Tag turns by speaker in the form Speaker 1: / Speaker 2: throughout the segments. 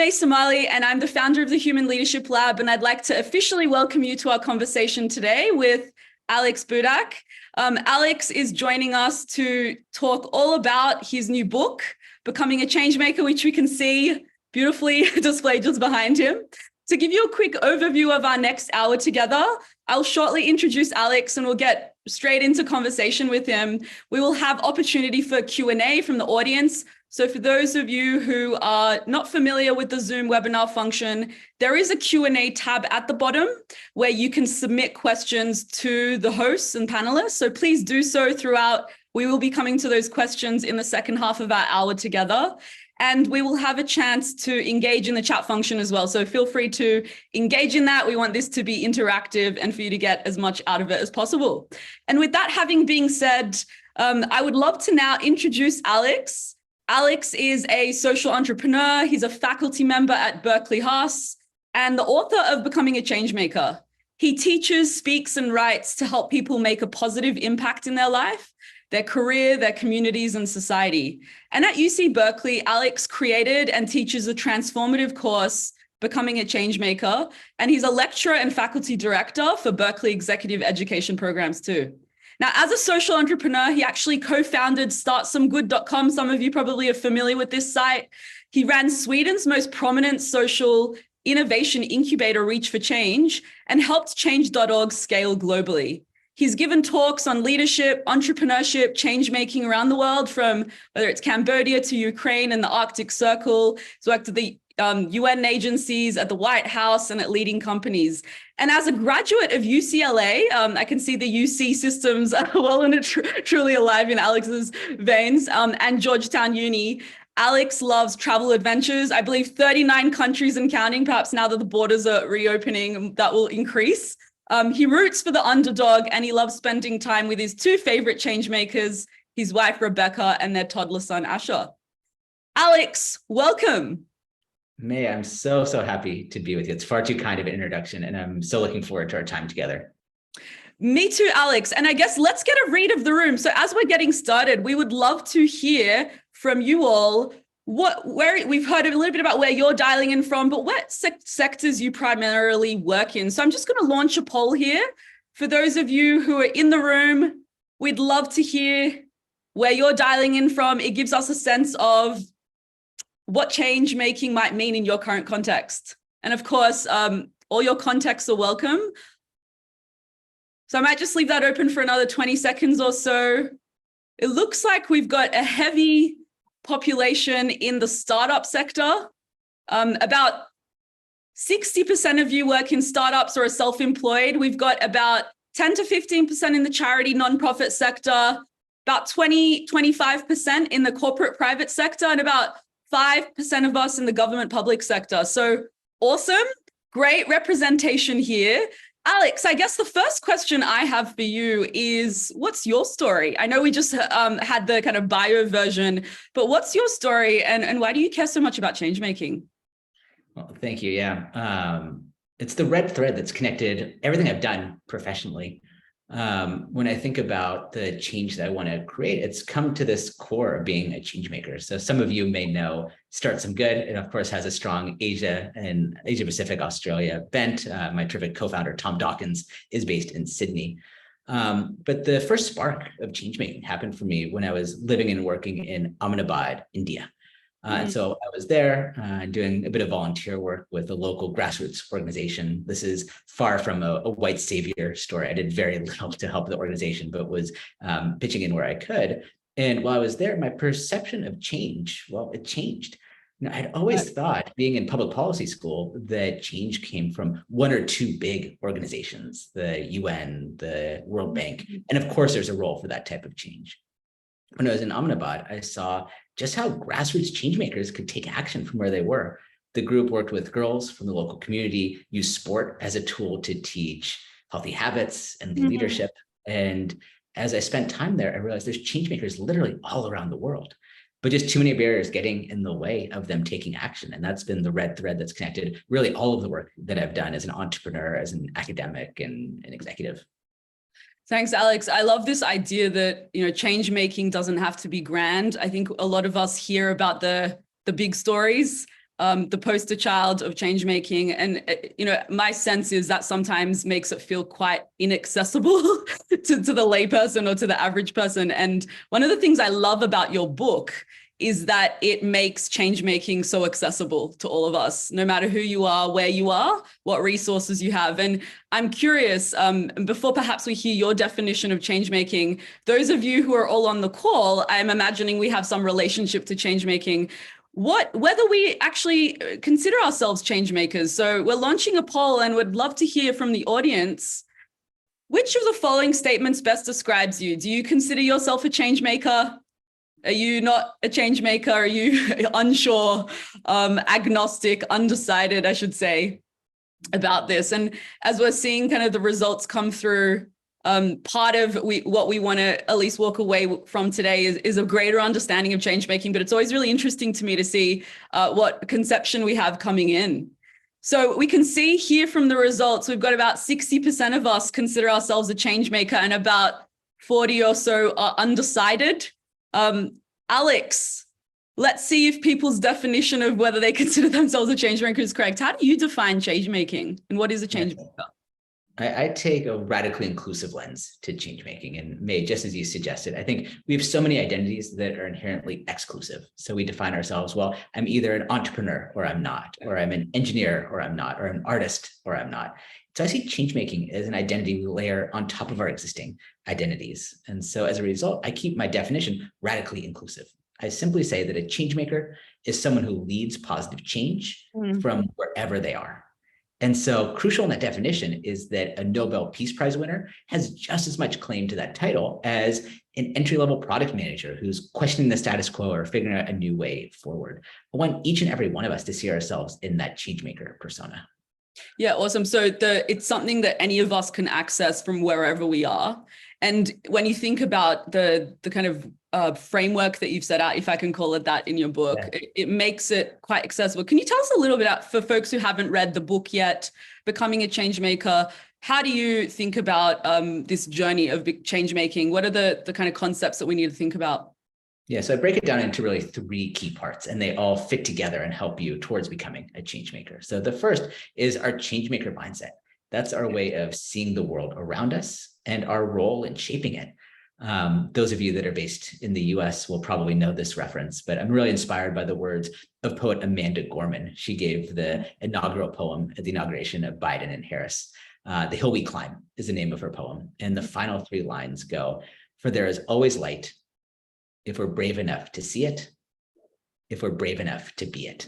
Speaker 1: Samali, and I'm the founder of the Human Leadership Lab, and I'd like to officially welcome you to our conversation today with Alex Budak. Alex is joining us to talk all about his new book, Becoming a Changemaker, which we can see beautifully displayed just behind him. To give you a quick overview of our next hour together, I'll shortly introduce Alex and we'll get straight into conversation with him. We will have opportunity for Q&A from the audience. So for those of you who are not familiar with the Zoom webinar function, there is a Q&A tab at the bottom where you can submit questions to the hosts and panelists. So please do so throughout. We will be coming to those questions in the second half of our hour together. And we will have a chance to engage in the chat function as well. So feel free to engage in that. We want this to be interactive and for you to get as much out of it as possible. And with that having been said, I would love to now introduce Alex. Alex is a social entrepreneur. He's a faculty member at Berkeley Haas and the author of Becoming a Changemaker. He teaches, speaks, and writes to help people make a positive impact in their life, their career, their communities, and society. And at UC Berkeley, Alex created and teaches a transformative course, Becoming a Changemaker, and he's a lecturer and faculty director for Berkeley Executive Education Programs too. Now, as a social entrepreneur, he actually co-founded startsomegood.com. Some of you probably are familiar with this site. He ran Sweden's most prominent social innovation incubator, Reach for Change, and helped Change.org scale globally. He's given talks on leadership, entrepreneurship, change-making around the world, from whether it's Cambodia to Ukraine and the Arctic Circle. He's worked at the UN agencies, at the White House, and at leading companies. And as a graduate of UCLA, I can see the UC systems well and truly alive in Alex's veins, and Georgetown Uni. Alex loves travel adventures. I believe 39 countries and counting. Perhaps now that the borders are reopening, that will increase. He roots for the underdog and he loves spending time with his two favorite change makers, his wife, Rebecca, and their toddler son, Asher. Alex, welcome.
Speaker 2: May, I'm so happy to be with you. It's far too kind of an introduction, and I'm so looking forward to our time together.
Speaker 1: Me too, Alex. And I guess let's get a read of the room. So as we're getting started, we would love to hear from you all where we've heard a little bit about where you're dialing in from, but what sectors you primarily work in. So I'm just going to launch a poll here. For those of you who are in the room, we'd love to hear where you're dialing in from. It gives us a sense of what change making might mean in your current context. And of course, all your contexts are welcome. So I might just leave that open for another 20 seconds or so. It looks like we've got a heavy population in the startup sector. About 60% of you work in startups or are self-employed. We've got about 10 to 15% in the charity nonprofit sector, about 25% in the corporate private sector, and about 5% of us in the government public sector. So awesome, great representation here. Alex, I guess the first question I have for you is, what's your story? I know we just had the kind of bio version, but what's your story and why do you care so much about change making?
Speaker 2: Well, thank you. Yeah, it's the red thread that's connected everything I've done professionally. When I think about the change that I want to create, it's come to this core of being a change maker. So some of you may know Start Some Good, and of course has a strong Asia and Asia Pacific, Australia bent. My terrific co-founder, Tom Dawkins, is based in Sydney. But the first spark of change making happened for me when I was living and working in Ahmedabad, India. And so I was there doing a bit of volunteer work with a local grassroots organization. This is far from a white savior story. I did very little to help the organization, but was pitching in where I could. And while I was there, my perception of change, well, it changed. I'd always thought, being in public policy school, that change came from one or two big organizations, the UN, the World Bank. And of course, there's a role for that type of change. When I was in Ahmedabad, I saw just how grassroots change makers could take action from where they were. The group worked with girls from the local community, used sport as a tool to teach healthy habits and leadership. And as I spent time there, I realized there's change makers literally all around the world, but just too many barriers getting in the way of them taking action. And that's been the red thread that's connected really all of the work that I've done as an entrepreneur, as an academic and an executive.
Speaker 1: Thanks, Alex. I love this idea that, change making doesn't have to be grand. I think a lot of us hear about the big stories, the poster child of change making. And, my sense is that sometimes makes it feel quite inaccessible to the layperson or to the average person. And one of the things I love about your book is that it makes change making so accessible to all of us, no matter who you are, where you are, what resources you have. And I'm curious, before perhaps we hear your definition of change making, those of you who are all on the call, I'm imagining we have some relationship to change making. Whether we actually consider ourselves change makers. So we're launching a poll and would love to hear from the audience. Which of the following statements best describes you? Do you consider yourself a change maker? Are you not a change maker? Are you unsure, agnostic, undecided, I should say, about this? And as we're seeing kind of the results come through, part of what we want to at least walk away from today is a greater understanding of change making, but it's always really interesting to me to see what conception we have coming in. So we can see here from the results, we've got about 60% of us consider ourselves a change maker and about 40 or so are undecided. Alex, let's see if people's definition of whether they consider themselves a change maker is correct. How do you define change making, and what is a change maker?
Speaker 2: I take a radically inclusive lens to change making, and May, just as you suggested, I think we have so many identities that are inherently exclusive. So we define ourselves, well, I'm either an entrepreneur or I'm not, or I'm an engineer or I'm not, or an artist or I'm not. So I see change making as an identity we layer on top of our existing identities. And so as a result, I keep my definition radically inclusive. I simply say that a change maker is someone who leads positive change from wherever they are. And so crucial in that definition is that a Nobel Peace Prize winner has just as much claim to that title as an entry-level product manager who's questioning the status quo or figuring out a new way forward. I want each and every one of us to see ourselves in that change maker persona.
Speaker 1: Yeah, awesome. So it's something that any of us can access from wherever we are. And when you think about the kind of framework that you've set out, if I can call it that in your book, it makes it quite accessible. Can you tell us a little bit about, for folks who haven't read the book yet, Becoming a Change Maker, how do you think about this journey of change making? What are the kind of concepts that we need to think about?
Speaker 2: Yeah, so I break it down into really 3 key parts, and they all fit together and help you towards becoming a change maker. So the first is our change maker mindset. That's our way of seeing the world around us and our role in shaping it. Those of you that are based in the US will probably know this reference, but I'm really inspired by the words of poet Amanda Gorman. She gave the inaugural poem at the inauguration of Biden and Harris. The Hill We Climb is the name of her poem. And the final 3 lines go, "For there is always light, if we're brave enough to see it, if we're brave enough to be it."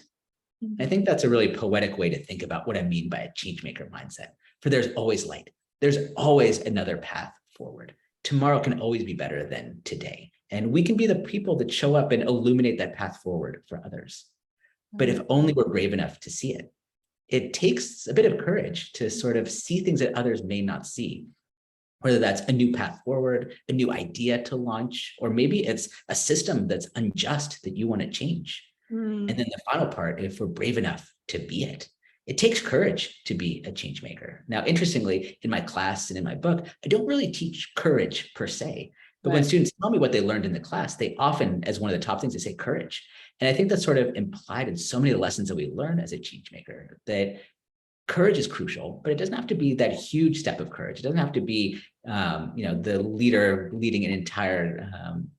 Speaker 2: I think that's a really poetic way to think about what I mean by a change maker mindset. For there's always light. There's always another path forward. Tomorrow can always be better than today. And we can be the people that show up and illuminate that path forward for others. But if only we're brave enough to see it, it takes a bit of courage to sort of see things that others may not see. Whether that's a new path forward, a new idea to launch, or maybe it's a system that's unjust that you want to change. And then the final part, if we're brave enough to be it, it takes courage to be a change maker. Now, interestingly, in my class and in my book, I don't really teach courage per se, but when students tell me what they learned in the class, they often, as one of the top things, they say courage. And I think that's sort of implied in so many of the lessons that we learn as a change maker, that courage is crucial, but it doesn't have to be that huge step of courage. It doesn't have to be, the leader leading an entire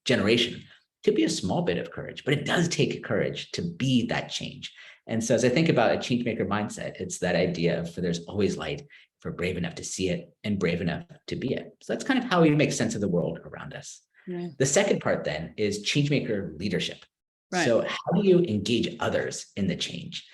Speaker 2: generation. It could be a small bit of courage, but it does take courage to be that change. And so as I think about a change maker mindset, it's that idea of, for there's always light, if we're brave enough to see it and brave enough to be it. So that's kind of how we make sense of the world around us. Yeah. The second part then is change maker leadership. Right. So how do you engage others in the change?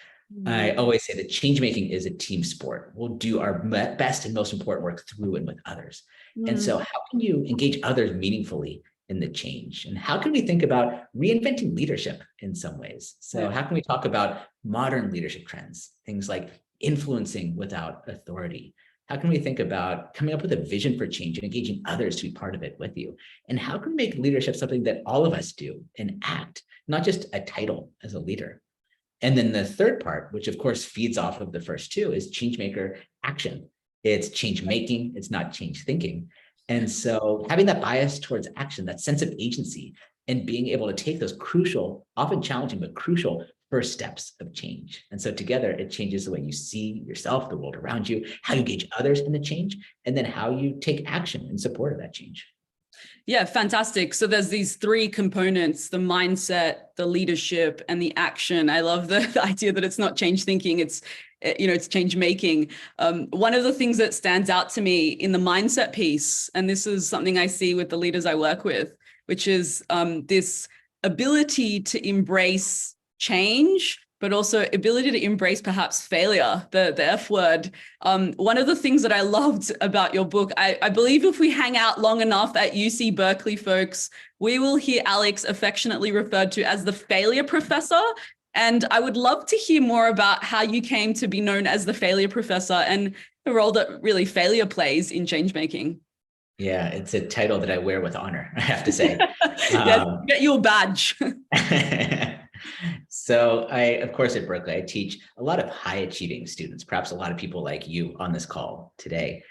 Speaker 2: I always say that change making is a team sport. We'll do our best and most important work through and with others. And so how can you engage others meaningfully in the change? And how can we think about reinventing leadership in some ways? So how can we talk about modern leadership trends, things like influencing without authority? How can we think about coming up with a vision for change and engaging others to be part of it with you? And how can we make leadership something that all of us do and act, not just a title as a leader? And then the third part, which of course feeds off of the first 2, is change maker action. It's change making, it's not change thinking. And so having that bias towards action, that sense of agency, and being able to take those crucial, often challenging, but crucial first steps of change. And so together, it changes the way you see yourself, the world around you, how you gauge others in the change, and then how you take action in support of that change.
Speaker 1: Yeah, fantastic. So there's these three components: the mindset, the leadership, and the action. I love the idea that it's not change thinking, it's change making. One of the things that stands out to me in the mindset piece, and this is something I see with the leaders I work with, which is this ability to embrace change, but also ability to embrace perhaps failure, the F word. One of the things that I loved about your book, I believe if we hang out long enough at UC Berkeley, folks, we will hear Alex affectionately referred to as the failure professor. And I would love to hear more about how you came to be known as the failure professor and the role that really failure plays in change making.
Speaker 2: Yeah, it's a title that I wear with honor, I have to say.
Speaker 1: Yes, get your badge.
Speaker 2: So of course, at Berkeley, I teach a lot of high achieving students, perhaps a lot of people like you on this call today,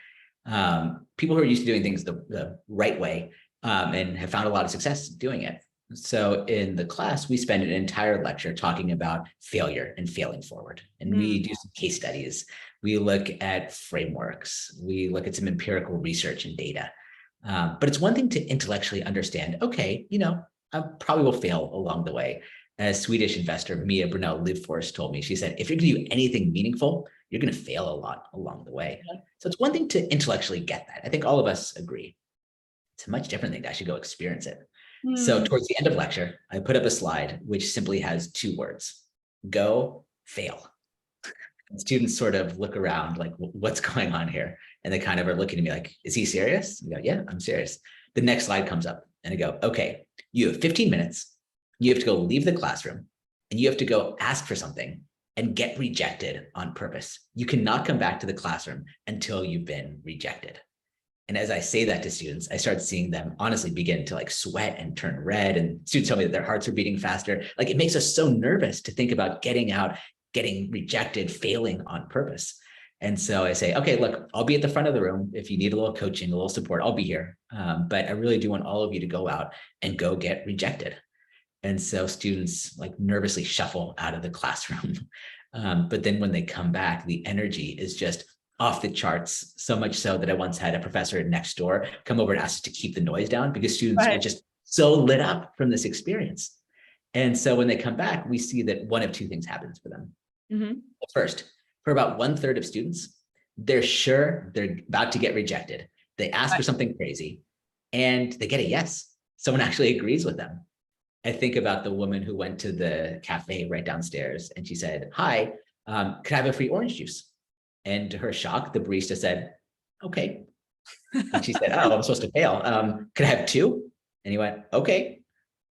Speaker 2: people who are used to doing things the right way and have found a lot of success doing it. So in the class, we spend an entire lecture talking about failure and failing forward. And we do some case studies. We look at frameworks. We look at some empirical research and data. But it's one thing to intellectually understand, okay, I probably will fail along the way. A Swedish investor, Mia Brunell Livforce, told me, she said, if you're going to do anything meaningful, you're going to fail a lot along the way. So it's one thing to intellectually get that. I think all of us agree. It's a much different thing to actually go experience it. So towards the end of lecture, I put up a slide which simply has two words: go, fail. And students sort of look around like, what's going on here? And they kind of are looking at me like, is he serious? I go, yeah, I'm serious. The next slide comes up and I go, okay, you have 15 minutes. You have to go leave the classroom and you have to go ask for something and get rejected on purpose. You cannot come back to the classroom until you've been rejected. And as I say that to students, I start seeing them honestly begin to like sweat and turn red. And students tell me that their hearts are beating faster. Like, it makes us so nervous to think about getting out, getting rejected, failing on purpose. And so I say, okay, look, I'll be at the front of the room. If you need a little coaching, a little support, I'll be here. But I really do want all of you to go out and go get rejected. And so students like nervously shuffle out of the classroom. But then when they come back, the energy is just off the charts, so much so that I once had a professor next door come over and ask us to keep the noise down because students were just so lit up from this experience. And so when they come back, we see that one of two things happens for them. First, for about 1/3 of students, they're sure they're about to get rejected. They ask for something crazy and they get a yes. Someone actually agrees with them. I think about the woman who went to the cafe right downstairs and she said, hi, could I have a free orange juice? And to her shock, the barista said, okay. And she said, oh, I'm supposed to fail. Could I have 2? And he went, okay.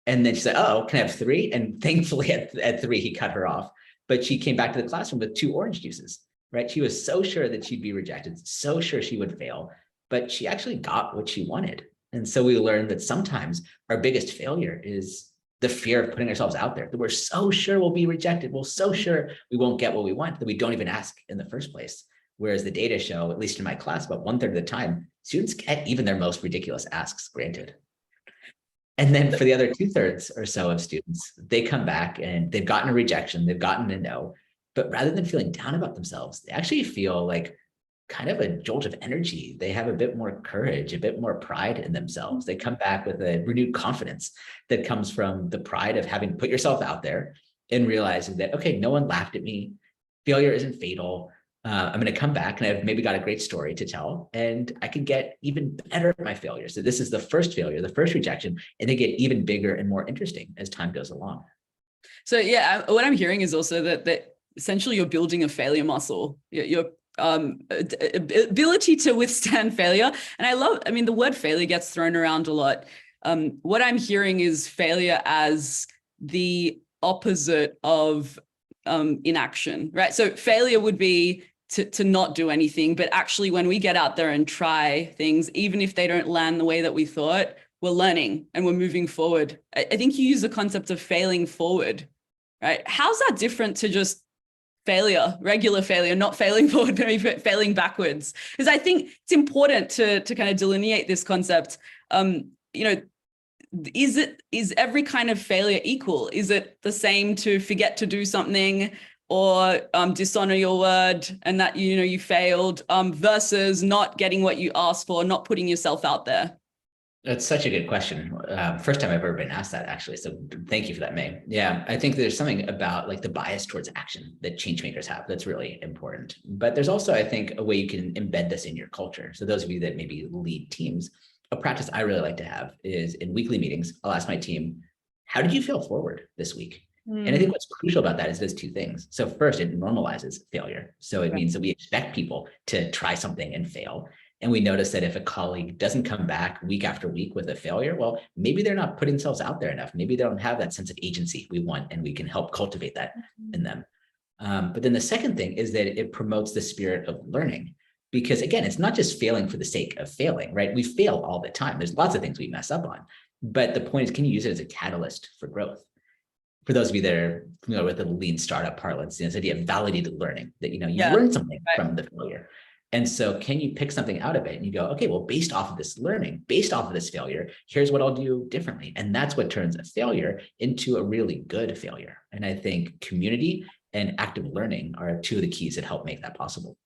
Speaker 2: And then she said, oh, can I have 3? And thankfully at 3, he cut her off. But she came back to the classroom with 2 orange juices, right? She was so sure that she'd be rejected, so sure she would fail, but she actually got what she wanted. And so we learned that sometimes our biggest failure is the fear of putting ourselves out there, that we're so sure we'll be rejected. We're so sure we won't get what we want that we don't even ask in the first place. Whereas the data show, at least in my class, about 1/3 of the time, students get even their most ridiculous asks granted. And then for the other 2/3 or so of students, they come back and they've gotten a rejection, they've gotten a no, but rather than feeling down about themselves, they actually feel like kind of a jolt of energy. They have a bit more courage, a bit more pride in themselves. They come back with a renewed confidence that comes from the pride of having put yourself out there and realizing that, okay, no one laughed at me. Failure isn't fatal. I'm going to come back and I've maybe got a great story to tell and I can get even better at my failure. So this is the first failure, the first rejection, and they get even bigger and more interesting as time goes along. So yeah, what I'm hearing is also that essentially you're building a failure muscle. You're ability to withstand failure. And I mean, the word failure gets thrown around a lot. What I'm hearing is failure as the opposite of inaction, right? So failure would be to not do anything, but actually when we get out there and try things, even if they don't land the way that we thought, we're learning and we're moving forward. I think you use the concept of failing forward, right? How's that different to just failure, regular failure, not failing forward, but failing backwards? Because I think it's important to kind of delineate this concept.
Speaker 1: is every kind of failure equal? Is it the same to forget to do something or dishonor your word and that you failed versus not getting what you asked for, not putting yourself out there?
Speaker 2: That's such a good question. First time I've ever been asked that, actually. So thank you for that, May. Yeah, I think there's something about like the bias towards action that change makers have that's really important. But there's also, I think, a way you can embed this in your culture. So those of you that maybe lead teams, a practice I really like to have is in weekly meetings, I'll ask my team, how did you fail forward this week? And I think what's crucial about that is those two things. So first, it normalizes failure. So it means that we expect people to try something and fail. And we notice that if a colleague doesn't come back week after week with a failure, well, maybe they're not putting themselves out there enough. Maybe they don't have that sense of agency we want, and we can help cultivate that in them. But then the second thing is that it promotes the spirit of learning. Because again, it's not just failing for the sake of failing, right? We fail all the time. There's lots of things we mess up on. But the point is, can you use it as a catalyst for growth? For those of you that are familiar with the lean startup parlance, this idea of validated learning, that you learn something from the failure. And so can you pick something out of it and you go, okay, well, based off of this learning, based off of this failure, here's what I'll do differently. And that's what turns a failure into a really good failure. And I think community and active learning are two of the keys that help make that possible.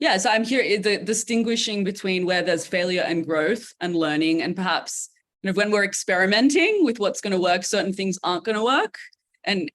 Speaker 1: Yeah, so I'm here distinguishing between where there's failure and growth and learning, and perhaps when we're experimenting with what's going to work, certain things aren't going to work. And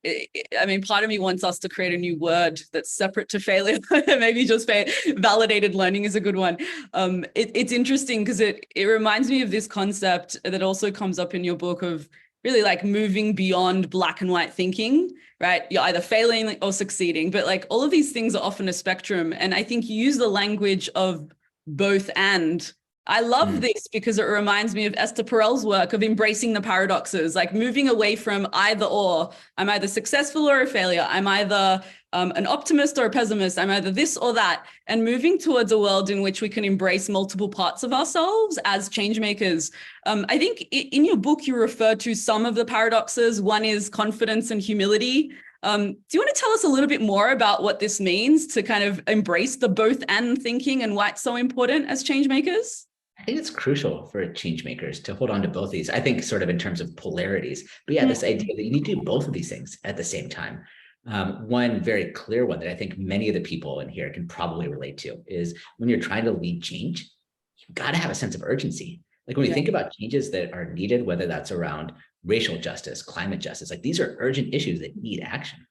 Speaker 1: I mean, part of me wants us to create a new word that's separate to failure. Maybe just validated learning is a good one. It's interesting because it reminds me of this concept that also comes up in your book of really like moving beyond black and white thinking, right? You're either failing or succeeding, but like all of these things are often a spectrum. And I think you use the language of both and. I love this because it reminds me of Esther Perel's work of embracing the paradoxes, like moving away from either or. I'm either successful or a failure. I'm either an optimist or a pessimist. I'm either this or that, and moving towards a world in which we can embrace multiple parts of ourselves as change makers. I think in your book, you refer to some of the paradoxes. One is confidence and humility. Do you want to tell us a little bit more about what this means to kind of embrace the both and thinking and why it's so important as change makers?
Speaker 2: I think it's crucial for change makers to hold on to both these. I think sort of in terms of polarities, but yeah, this idea that you need to do both of these things at the same time. One very clear one that I think many of the people in here can probably relate to is when you're trying to lead change, you've got to have a sense of urgency. Like when we think about changes that are needed, whether that's around racial justice, climate justice, like these are urgent issues that need action,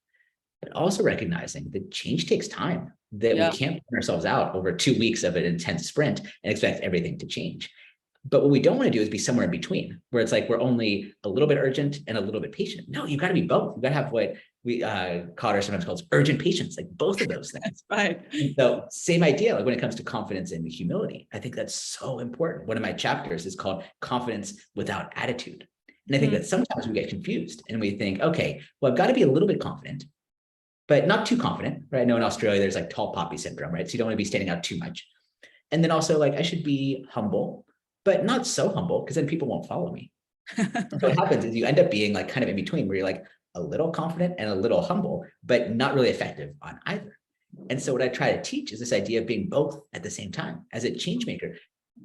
Speaker 2: but also recognizing that change takes time, that we can't put ourselves out over 2 weeks of an intense sprint and expect everything to change. But what we don't want to do is be somewhere in between, where it's like we're only a little bit urgent and a little bit patient. No, you've got to be both. You've got to have what we Cotter sometimes calls urgent patience, like both of those things.
Speaker 1: Right.
Speaker 2: And so same idea, like when it comes to confidence and humility, I think that's so important. One of my chapters is called Confidence Without Attitude. And I think that sometimes we get confused and we think, okay, well, I've got to be a little bit confident, but not too confident, right? I know in Australia, there's like tall poppy syndrome, right? So you don't want to be standing out too much. And then also like, I should be humble, but not so humble because then people won't follow me. So what happens is you end up being like kind of in between where you're like a little confident and a little humble, but not really effective on either. And so what I try to teach is this idea of being both at the same time. As a change maker,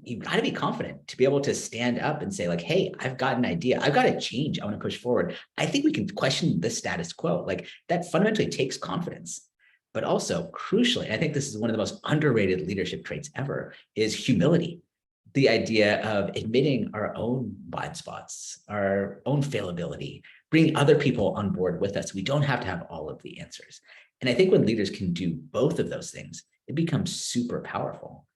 Speaker 2: you've got to be confident to be able to stand up and say like, hey, I've got an idea. I've got a change I want to push forward. I think we can question the status quo. Like that fundamentally takes confidence. But also crucially, I think this is one of the most underrated leadership traits ever, is humility. The idea of admitting our own blind spots, our own failability, bringing other people on board with us. We don't have to have all of the answers. And I think when leaders can do both of those things, it becomes super powerful.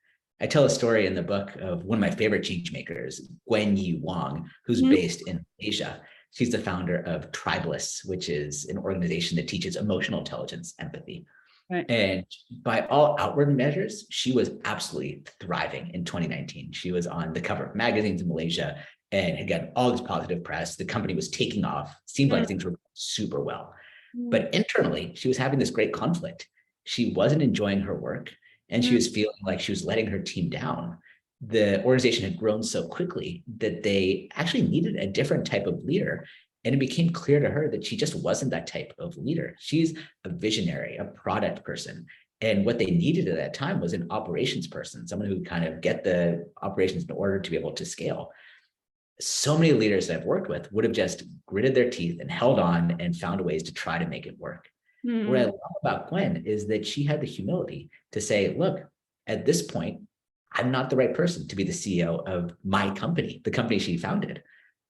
Speaker 2: I tell a story in the book of one of my favorite change makers, Gwen-Yi Wang, who's based in Asia. She's the founder of Tribalists, which is an organization that teaches emotional intelligence, empathy. Right. And by all outward measures, she was absolutely thriving in 2019. She was on the cover of magazines in Malaysia and had gotten all this positive press. The company was taking off, seemed like things were going super well. But internally, she was having this great conflict. She wasn't enjoying her work. And she was feeling like she was letting her team down. The organization had grown so quickly that they actually needed a different type of leader. And it became clear to her that she just wasn't that type of leader. She's a visionary, a product person. And what they needed at that time was an operations person, someone who would kind of get the operations in order to be able to scale. so many leaders that I've worked with would have just gritted their teeth and held on and found ways to try to make it work. What I love about Gwen is that she had the humility to say, look, at this point, I'm not the right person to be the CEO of my company, the company she founded.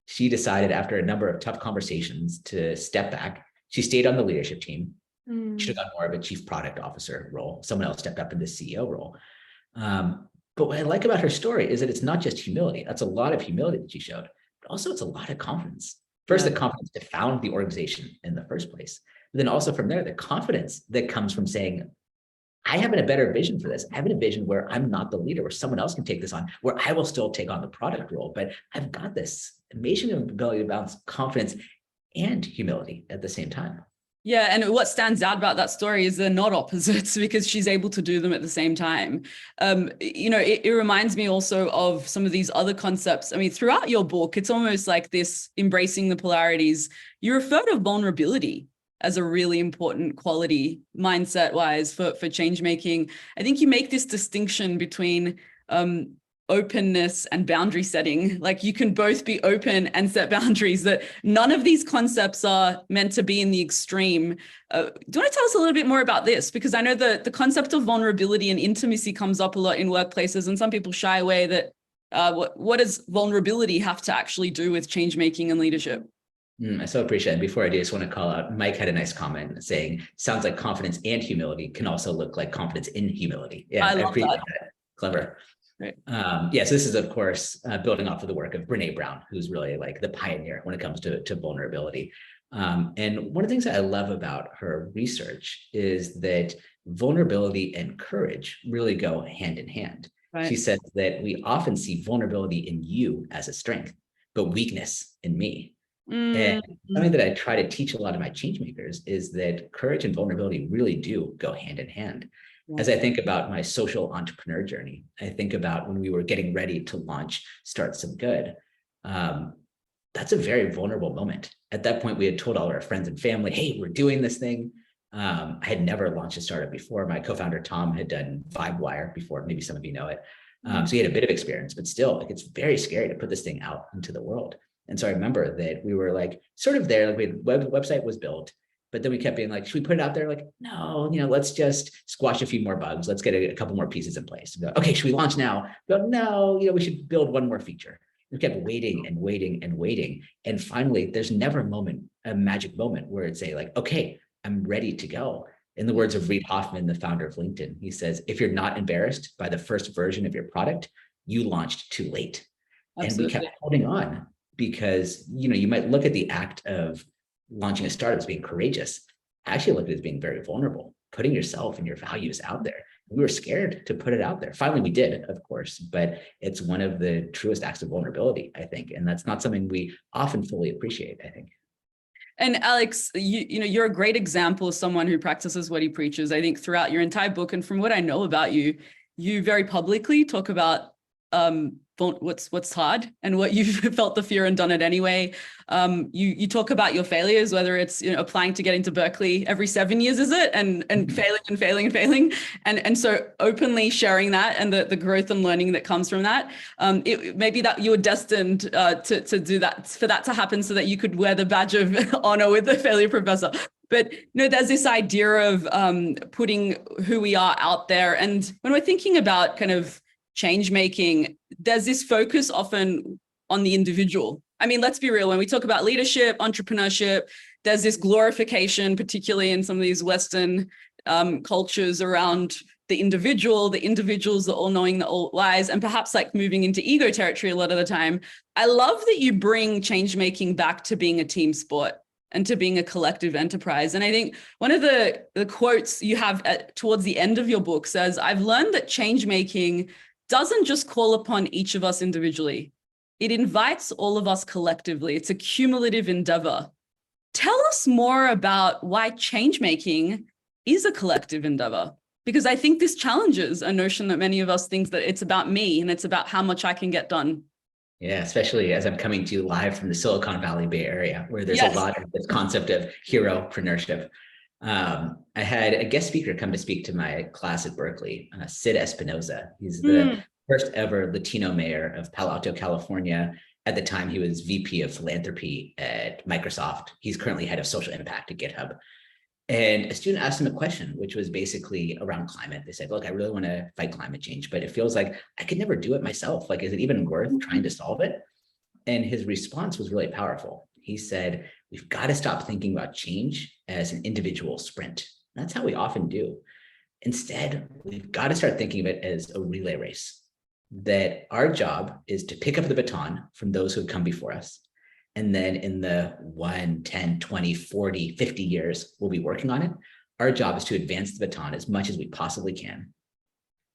Speaker 2: She decided after a number of tough conversations to step back. She stayed on the leadership team. She took on more of a chief product officer role. Someone else stepped up in the CEO role. But what I like about her story is that it's not just humility. That's a lot of humility that she showed, but also it's a lot of confidence. First, the confidence to found the organization in the first place. But then also from there, the confidence that comes from saying, I have a better vision for this. I have a vision where I'm not the leader, where someone else can take this on, where I will still take on the product role, but I've got this amazing ability to balance confidence and humility at the same time.
Speaker 1: Yeah, and what stands out about that story is they're not opposites because she's able to do them at the same time. It reminds me also of some of these other concepts. I mean, throughout your book, it's almost like this embracing the polarities. You refer to vulnerability as a really important quality mindset-wise for change making. I think you make this distinction between openness and boundary setting. Like you can both be open and set boundaries, that none of these concepts are meant to be in the extreme. Do you want to tell us a little bit more about this? Because I know the concept of vulnerability and intimacy comes up a lot in workplaces, and some people shy away that what does vulnerability have to actually do with change making and leadership?
Speaker 2: I so appreciate it. Before I do, I just want to call out, Mike had a nice comment saying, sounds like confidence and humility can also look like confidence in humility. Yeah, I appreciate that. Clever. Right. So this is, of course, building off of the work of Brene Brown, who's really like the pioneer when it comes to vulnerability. And one of the things that I love about her research is that vulnerability and courage really go hand in hand. Right. She says that we often see vulnerability in you as a strength, but weakness in me. And something that I try to teach a lot of my change makers is that courage and vulnerability really do go hand in hand. As I think about my social entrepreneur journey, I think about when we were getting ready to launch Start Some Good. That's a very vulnerable moment. At that point, we had told all our friends and family, hey, we're doing this thing. I had never launched a startup before. My co-founder, Tom, had done Vibewire before. Maybe some of you know it. So he had a bit of experience, but still, like, it's very scary to put this thing out into the world. And so I remember that we were like sort of there, like website was built, but then we kept being like, should we put it out there? Like, no, let's just squash a few more bugs. Let's get a couple more pieces in place. Go, okay, should we launch now? Go, no, we should build one more feature. We kept waiting and waiting and waiting. And finally, there's never a magic moment where it's like, okay, I'm ready to go. In the words of Reid Hoffman, the founder of LinkedIn, he says, if you're not embarrassed by the first version of your product, you launched too late. Absolutely. And we kept holding on. Because, you might look at the act of launching a startup as being courageous. I actually look at it as being very vulnerable, putting yourself and your values out there. We were scared to put it out there. Finally, we did, of course, but it's one of the truest acts of vulnerability, I think. And that's not something we often fully appreciate, I think.
Speaker 1: And Alex, you're a great example of someone who practices what he preaches. I think throughout your entire book, and from what I know about you, you very publicly talk about what's hard and what you've felt the fear and done it anyway. You talk about your failures, whether it's applying to get into Berkeley every 7 years, is it, and failing, and so openly sharing that and the growth and learning that comes from that. It maybe that you were destined to do that, for that to happen, so that you could wear the badge of honor with the failure professor. But there's this idea of putting who we are out there, and when we're thinking about kind of change making, there's this focus often on the individual. I mean, let's be real. When we talk about leadership, entrepreneurship, there's this glorification, particularly in some of these Western cultures, around the individuals, the all-knowing, the all-wise, and perhaps like moving into ego territory a lot of the time. I love that you bring change making back to being a team sport and to being a collective enterprise. And I think one of the quotes you have towards the end of your book says, I've learned that change making doesn't just call upon each of us individually. It invites all of us collectively. It's a cumulative endeavor. Tell us more about why change making is a collective endeavor, because I think this challenges a notion that many of us think that it's about me and it's about how much I can get done.
Speaker 2: Yeah, especially as I'm coming to you live from the Silicon Valley Bay Area, where there's a lot of this concept of heropreneurship. I had a guest speaker come to speak to my class at Berkeley, Sid Espinoza. He's the first ever Latino mayor of Palo Alto, California. At the time, he was VP of philanthropy at Microsoft. He's currently head of social impact at GitHub. And a student asked him a question, which was basically around climate. They said, look, I really want to fight climate change, but it feels like I could never do it myself. Like, is it even worth trying to solve it? And his response was really powerful. He said, we've got to stop thinking about change as an individual sprint. That's how we often do. Instead, we've got to start thinking of it as a relay race, that our job is to pick up the baton from those who have come before us. And then in the 1, 10, 20, 40, 50 years we'll be working on it, our job is to advance the baton as much as we possibly can.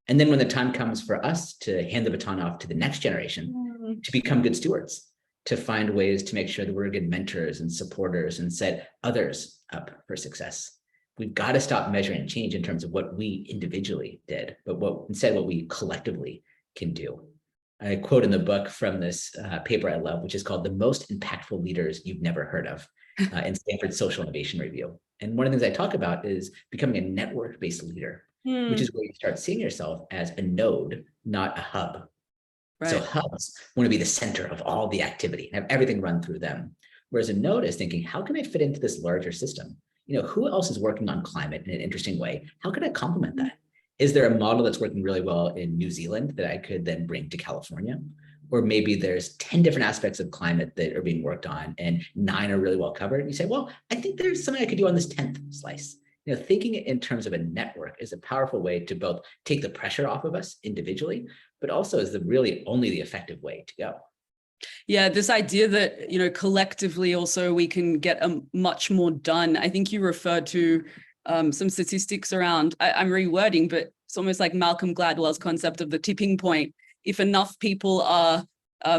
Speaker 2: And then when the time comes for us to hand the baton off to the next generation, to become good stewards, to find ways to make sure that we're good mentors and supporters and set others up for success. We've got to stop measuring change in terms of what we individually did, but instead what we collectively can do. I quote in the book from this paper I love, which is called The Most Impactful Leaders You've Never Heard of in Stanford's Social Innovation Review. And one of the things I talk about is becoming a network-based leader, which is where you start seeing yourself as a node, not a hub. Right. So hubs want to be the center of all the activity and have everything run through them. Whereas a node is thinking, how can I fit into this larger system? Who else is working on climate in an interesting way? How can I complement that? Is there a model that's working really well in New Zealand that I could then bring to California? Or maybe there's 10 different aspects of climate that are being worked on and 9 are really well covered. And you say, well, I think there's something I could do on this 10th slice. Thinking in terms of a network is a powerful way to both take the pressure off of us individually, but also is really only the effective way to go.
Speaker 1: Yeah, this idea that, collectively also we can get much more done. I think you referred to some statistics around, I'm rewording, but it's almost like Malcolm Gladwell's concept of the tipping point. If enough people are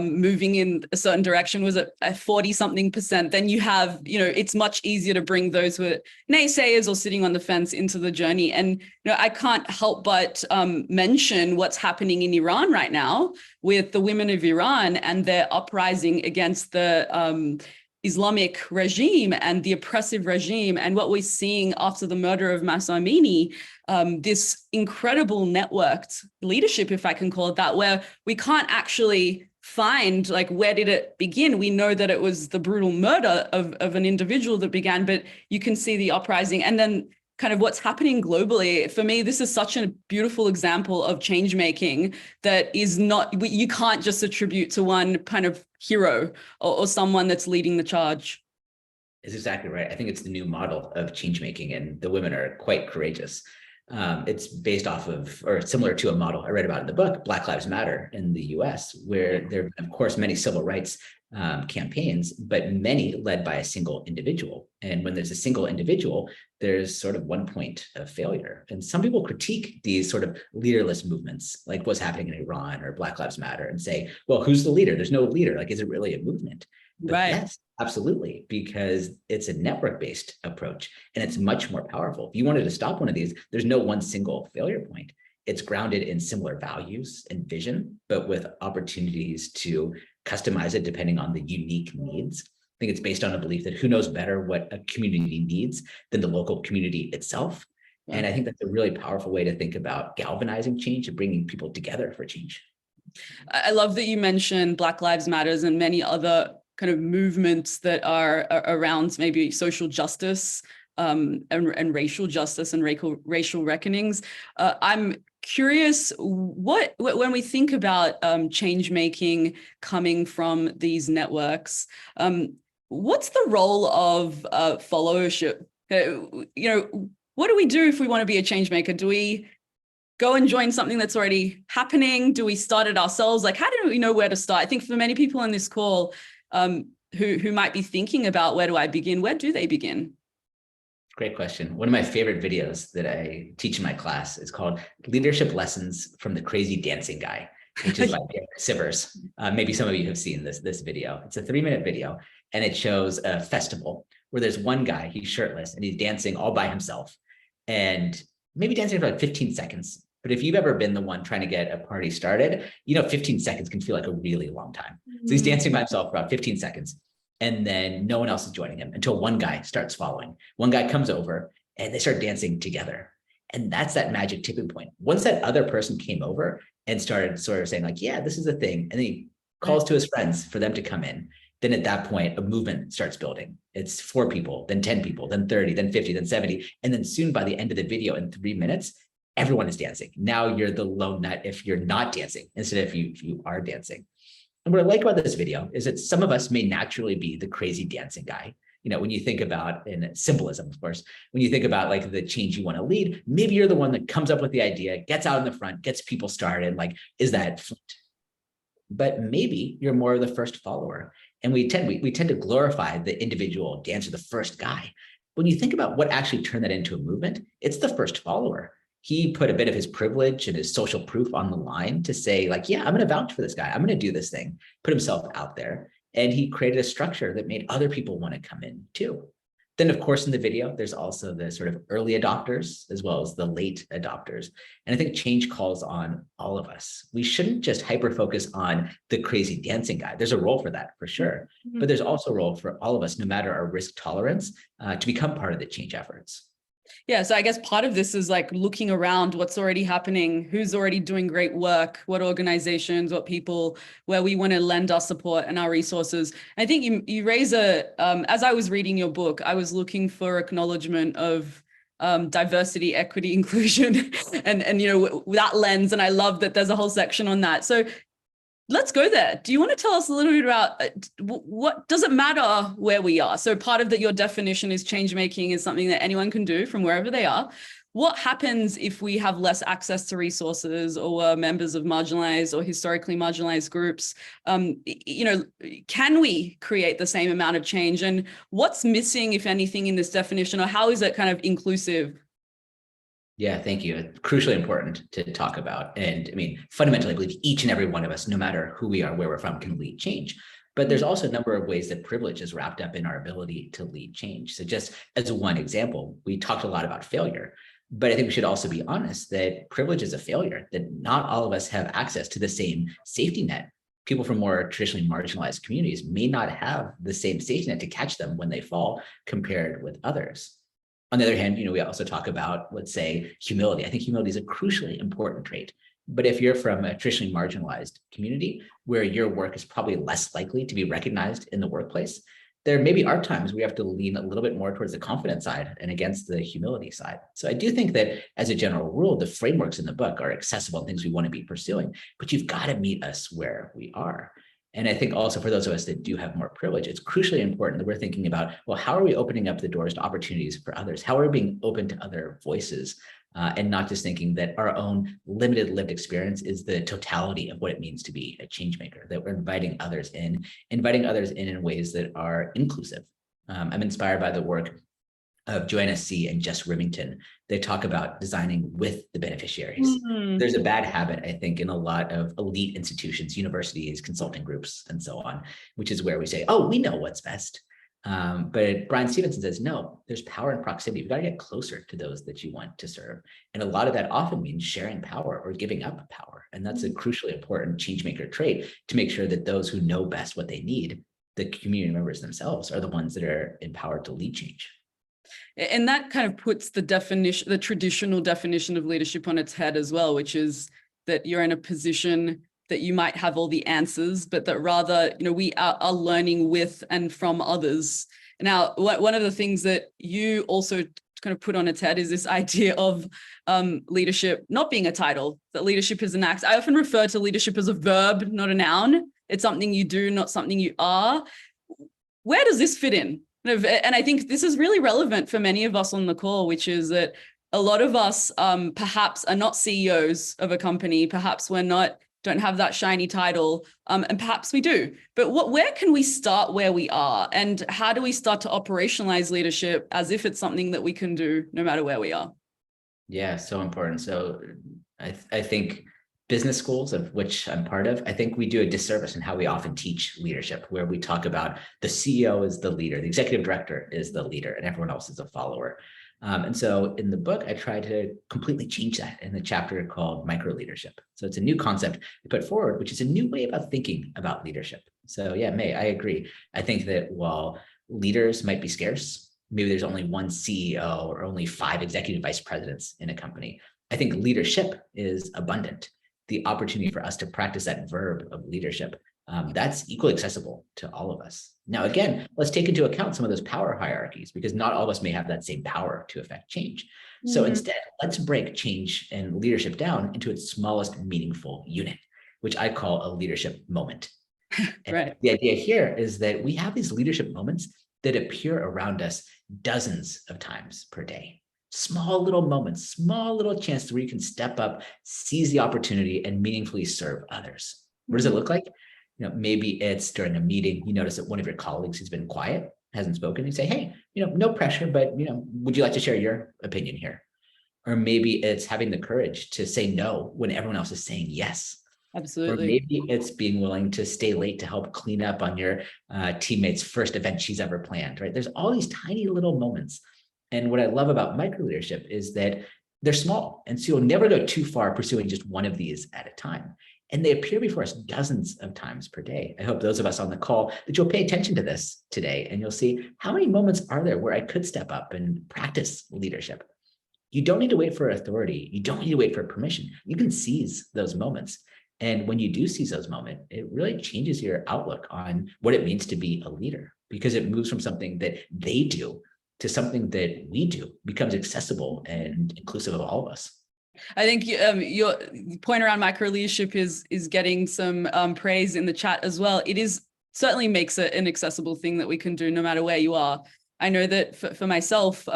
Speaker 1: moving in a certain direction, was it 40-something%, then you have, it's much easier to bring those who are naysayers or sitting on the fence into the journey. And, I can't help but mention what's happening in Iran right now with the women of Iran and their uprising against the Islamic regime and the oppressive regime, and what we're seeing after the murder of Mahsa Amini, this incredible networked leadership, if I can call it that, where we can't actually find where did it begin. We know that it was the brutal murder of an individual that began, but you can see the uprising and then kind of what's happening globally. For me, this is such a beautiful example of change making that is not, you can't just attribute to one kind of hero or someone that's leading the charge.
Speaker 2: It's exactly right. I think it's the new model of change making, and the women are quite courageous. It's based off of, or similar to a model I read about in the book, Black Lives Matter in the US, where there are, of course, many civil rights campaigns, but many led by a single individual. And when there's a single individual, there's sort of one point of failure. And some people critique these sort of leaderless movements, like what's happening in Iran or Black Lives Matter, and say, well, who's the leader? There's no leader. Is it really a movement? But
Speaker 1: right.
Speaker 2: Yes, absolutely, because it's a network-based approach and it's much more powerful. If you wanted to stop one of these, there's no one single failure point. It's grounded in similar values and vision, but with opportunities to customize it depending on the unique needs. I think it's based on a belief that who knows better what a community needs than the local community itself. Yeah. And I think that's a really powerful way to think about galvanizing change and bringing people together for change.
Speaker 1: I love that you mentioned Black Lives Matters and many other kind of movements that are around maybe social justice and racial justice and racial reckonings. I'm curious, when we think about change making coming from these networks, what's the role of followership? What do we do if we want to be a change maker? Do we go and join something that's already happening? Do we start it ourselves? How do we know where to start? I think for many people on this call who might be thinking about where do I begin, where do they begin?
Speaker 2: Great question. One of my favorite videos that I teach in my class is called Leadership Lessons from the Crazy Dancing Guy, which is by Derek Sivers. Maybe some of you have seen this video. It's a 3-minute video, and it shows a festival where there's one guy, he's shirtless, and he's dancing all by himself, and maybe dancing for 15 seconds. But if you've ever been the one trying to get a party started, 15 seconds can feel like a really long time. So he's dancing by himself for about 15 seconds. And then no one else is joining him until one guy starts following. One guy comes over and they start dancing together. And that's that magic tipping point. Once that other person came over and started sort of saying yeah, this is a thing. And then he calls to his friends for them to come in. Then at that point, a movement starts building. It's 4 people, then 10 people, then 30, then 50, then 70. And then soon by the end of the video in 3 minutes, everyone is dancing. Now you're the lone nut if you're not dancing instead of if you are dancing. And what I like about this video is that some of us may naturally be the crazy dancing guy. When you think about, in symbolism, of course, when you think about like the change you want to lead, maybe you're the one that comes up with the idea, gets out in the front, gets people started, like, is that fun? But maybe you're more of the first follower. And we tend to glorify the individual dancer, the first guy. When you think about what actually turned that into a movement, it's the first follower. He put a bit of his privilege and his social proof on the line to say, like, yeah, I'm going to vouch for this guy. I'm going to do this thing, put himself out there. And he created a structure that made other people want to come in too. Then, of course, in the video, there's also the sort of early adopters as well as the late adopters. And I think change calls on all of us. We shouldn't just hyper-focus on the crazy dancing guy. There's a role for that, for sure. But there's also a role for all of us, no matter our risk tolerance, to become part of the change efforts.
Speaker 1: Yeah, so I guess part of this is like looking around what's already happening, who's already doing great work, what organizations, what people, where we want to lend our support and our resources. I think you raise as I was reading your book, I was looking for acknowledgement of diversity, equity, inclusion, and that lens. And I love that there's a whole section on that. So let's go there. Do you want to tell us a little bit about what does it matter where we are? So part of that, your definition is change making is something that anyone can do from wherever they are. What happens if we have less access to resources or we're members of marginalized or historically marginalized groups? Can we create the same amount of change? And what's missing, if anything, in this definition, or how is it kind of inclusive?
Speaker 2: Yeah, thank you. It's crucially important to talk about. And I mean, fundamentally, I believe each and every one of us, no matter who we are, where we're from, can lead change. But there's also a number of ways that privilege is wrapped up in our ability to lead change. So just as one example, we talked a lot about failure, but I think we should also be honest that privilege is a failure, that not all of us have access to the same safety net. People from more traditionally marginalized communities may not have the same safety net to catch them when they fall compared with others. On the other hand, we also talk about, let's say, humility. I think humility is a crucially important trait. But if you're from a traditionally marginalized community where your work is probably less likely to be recognized in the workplace, there maybe are times we have to lean a little bit more towards the confidence side and against the humility side. So I do think that as a general rule, the frameworks in the book are accessible and things we want to be pursuing, but you've got to meet us where we are. And I think also for those of us that do have more privilege, it's crucially important that we're thinking about, well, how are we opening up the doors to opportunities for others? How are we being open to other voices and not just thinking that our own limited lived experience is the totality of what it means to be a change maker, that we're inviting others in ways that are inclusive. I'm inspired by the work of Joanna C. and Jess Remington. They talk about designing with the beneficiaries. There's a bad habit, I think, in a lot of elite institutions, universities, consulting groups, and so on, which is where we say, oh, we know what's best. But Brian Stevenson says, no, there's power in proximity. We've got to get closer to those that you want to serve. And a lot of that often means sharing power or giving up power. And that's a crucially important changemaker trait to make sure that those who know best what they need, the community members themselves, are the ones that are empowered to lead change.
Speaker 1: And that kind of puts the traditional definition of leadership on its head as well, which is that you're in a position that you might have all the answers, but that rather, we are learning with and from others. Now, one of the things that you also kind of put on its head is this idea of leadership not being a title, that leadership is an act. I often refer to leadership as a verb, not a noun. It's something you do, not something you are. Where does this fit in? And I think this is really relevant for many of us on the call, which is that a lot of us perhaps are not CEOs of a company. Perhaps don't have that shiny title, and perhaps we do. But where can we start where we are? And how do we start to operationalize leadership as if it's something that we can do no matter where we are?
Speaker 2: Yeah, so important. So I think business schools, of which I'm part of, I think we do a disservice in how we often teach leadership, where we talk about the CEO is the leader, the executive director is the leader, and everyone else is a follower. And so in the book, I try to completely change that in the chapter called micro leadership. So it's a new concept we put forward, which is a new way about thinking about leadership. So yeah, May, I agree. I think that while leaders might be scarce, maybe there's only one CEO or only 5 executive vice presidents in a company, I think leadership is abundant. The opportunity for us to practice that verb of leadership that's equally accessible to all of us. Now, again, let's take into account some of those power hierarchies, because not all of us may have that same power to affect change. So instead, let's break change and leadership down into its smallest meaningful unit, which I call a leadership moment.
Speaker 1: Right.
Speaker 2: The idea here is that we have these leadership moments that appear around us dozens of times per day. Small little moments, small little chances where you can step up, seize the opportunity, and meaningfully serve others. What does it look like? Maybe it's during a meeting, you notice that one of your colleagues who's been quiet, hasn't spoken, and you say, hey, no pressure, but would you like to share your opinion here? Or maybe it's having the courage to say no when everyone else is saying yes.
Speaker 1: Absolutely.
Speaker 2: Or maybe it's being willing to stay late to help clean up on your teammate's first event she's ever planned, right? There's all these tiny little moments. And what I love about micro leadership is that they're small. And so you'll never go too far pursuing just one of these at a time. And they appear before us dozens of times per day. I hope those of us on the call that you'll pay attention to this today, and you'll see how many moments are there where I could step up and practice leadership. You don't need to wait for authority. You don't need to wait for permission. You can seize those moments. And when you do seize those moments, it really changes your outlook on what it means to be a leader, because it moves from something that they do to something that we do, becomes accessible and inclusive of all of us.
Speaker 1: I think your point around micro leadership is getting some praise in the chat as well. It is certainly makes it an accessible thing that we can do no matter where you are. I know that for myself,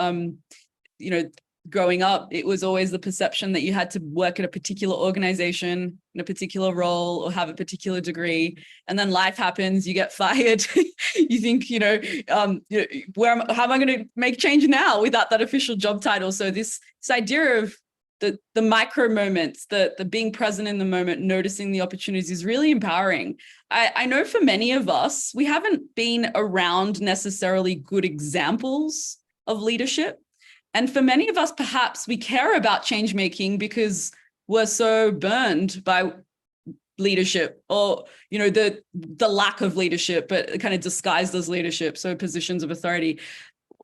Speaker 1: growing up, it was always the perception that you had to work at a particular organization in a particular role or have a particular degree, and then life happens, you get fired. You think, how am I going to make change now without that official job title? So this idea of the micro moments, the being present in the moment, noticing the opportunities is really empowering. I know for many of us, we haven't been around necessarily good examples of leadership. And for many of us, perhaps we care about change making because we're so burned by leadership, or the lack of leadership, but kind of disguised as leadership, so positions of authority.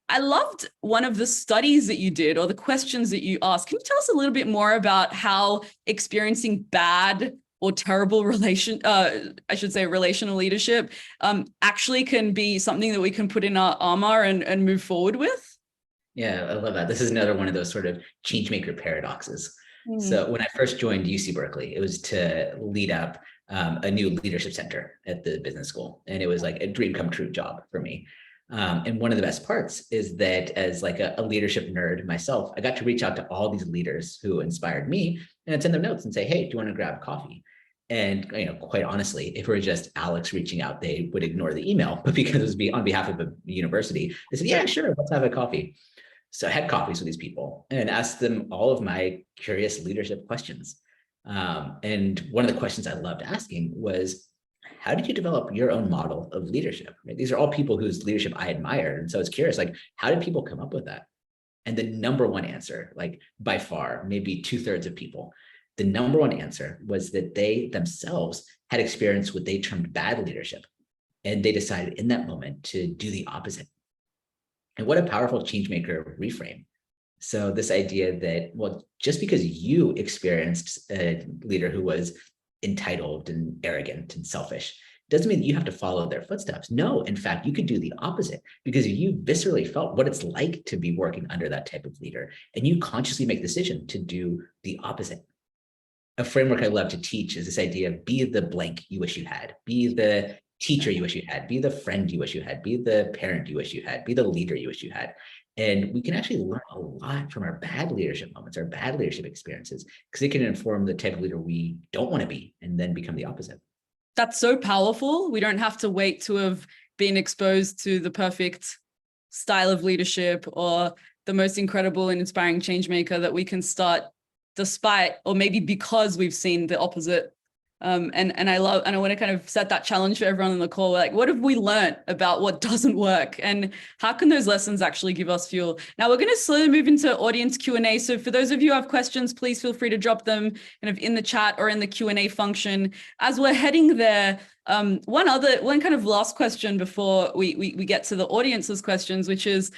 Speaker 1: I loved one of the studies that you did, or the questions that you asked. Can you tell us a little bit more about how experiencing bad or terrible relational leadership actually can be something that we can put in our armor and move forward with?
Speaker 2: Yeah, I love that. This is another one of those sort of changemaker paradoxes. So when I first joined UC Berkeley, it was to lead up a new leadership center at the business school. And it was like a dream come true job for me. And one of the best parts is that as like a leadership nerd myself, I got to reach out to all these leaders who inspired me and I'd send them notes and say, hey, do you want to grab coffee? And quite honestly, if it were just Alex reaching out, they would ignore the email. But because it was on behalf of a university, they said, yeah, sure, let's have a coffee. So I had coffees with these people and asked them all of my curious leadership questions. And one of the questions I loved asking was, how did you develop your own model of leadership? Right? These are all people whose leadership I admired. And so I was curious, like, how did people come up with that? And the number one answer, like by far, maybe 2/3 of people, the number one answer was that they themselves had experienced what they termed bad leadership. And they decided in that moment to do the opposite. And what a powerful changemaker reframe. So this idea that, well, just because you experienced a leader who was entitled and arrogant and selfish doesn't mean that you have to follow their footsteps. No, in fact, you could do the opposite, because you viscerally felt what it's like to be working under that type of leader, and you consciously make the decision to do the opposite. A framework I love to teach is this idea of be the blank you wish you had, be the teacher you wish you had, be the friend you wish you had, be the parent you wish you had, be the leader you wish you had. And we can actually learn a lot from our bad leadership moments, our bad leadership experiences, because it can inform the type of leader we don't want to be and then become the opposite.
Speaker 1: That's so powerful. We don't have to wait to have been exposed to the perfect style of leadership or the most incredible and inspiring change maker, that we can start despite, or maybe because we've seen the opposite. And I want to kind of set that challenge for everyone on the call. Like, what have we learned about what doesn't work, and how can those lessons actually give us fuel? Now we're going to slowly move into audience Q&A. So for those of you who have questions, please feel free to drop them kind of in the chat or in the Q&A function. As we're heading there, one kind of last question before we get to the audience's questions, which is,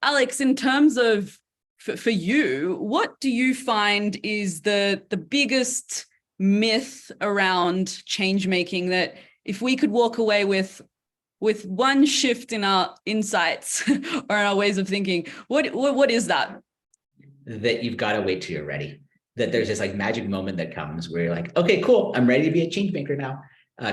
Speaker 1: Alex, in terms of for you, what do you find is the biggest myth around change making that if we could walk away with one shift in our insights or in our ways of thinking, what is that?
Speaker 2: That you've got to wait till you're ready. That there's this like magic moment that comes where you're like, okay, cool, I'm ready to be a change maker now.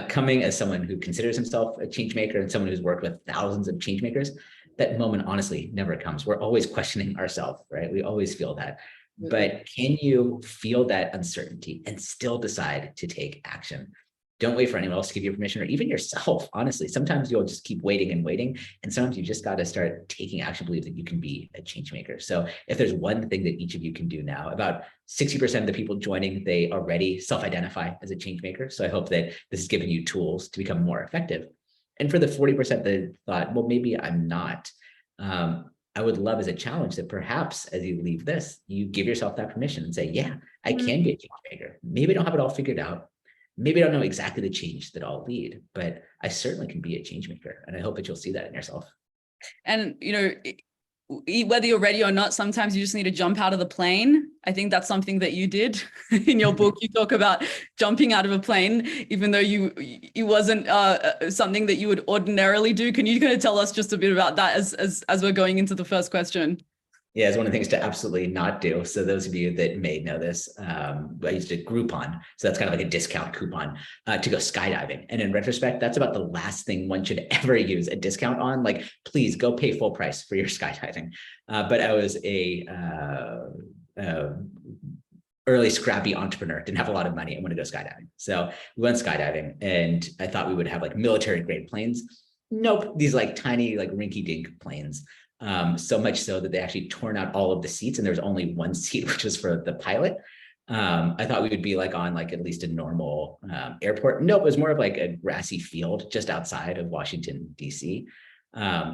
Speaker 2: Coming as someone who considers himself a change maker and someone who's worked with thousands of change makers, that moment honestly never comes. We're always questioning ourselves, right? We always feel that. But can you feel that uncertainty and still decide to take action? Don't wait for anyone else to give you permission, or even yourself. Honestly, sometimes you'll just keep waiting and waiting. And sometimes you just got to start taking action, believe that you can be a change maker. So if there's one thing that each of you can do now, about 60% of the people joining, they already self-identify as a change maker. So I hope that this has given you tools to become more effective. And for the 40% that thought, well, maybe I'm not, I would love as a challenge that perhaps as you leave this, you give yourself that permission and say, yeah, I can be a change maker. Maybe I don't have it all figured out. Maybe I don't know exactly the change that I'll lead, but I certainly can be a change maker. And I hope that you'll see that in yourself.
Speaker 1: And, whether you're ready or not, sometimes you just need to jump out of the plane. I think that's something that you did in your book. You talk about jumping out of a plane, even though it wasn't something that you would ordinarily do. Can you kind of tell us just a bit about that as we're going into the first question?
Speaker 2: Yeah, it's one of the things to absolutely not do. So those of you that may know this, I used a Groupon. So that's kind of like a discount coupon to go skydiving. And in retrospect, that's about the last thing one should ever use a discount on. Like, please go pay full price for your skydiving. But I was a early scrappy entrepreneur, didn't have a lot of money. I wanted to go skydiving. So we went skydiving and I thought we would have like military grade planes. Nope, these like tiny, like rinky dink planes. So much so that they actually torn out all of the seats and there was only one seat, which was for the pilot. I thought we would be like on like at least a normal airport. Nope, it was more of like a grassy field just outside of Washington, DC.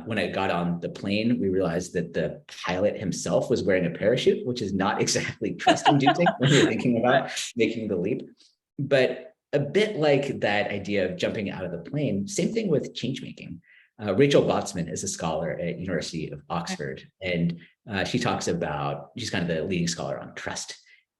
Speaker 2: When I got on the plane, we realized that the pilot himself was wearing a parachute, which is not exactly trust-inducing when you're thinking about making the leap. But a bit like that idea of jumping out of the plane, same thing with change making. Rachel Botsman is a scholar at University of Oxford, and she talks about, she's kind of the leading scholar on trust.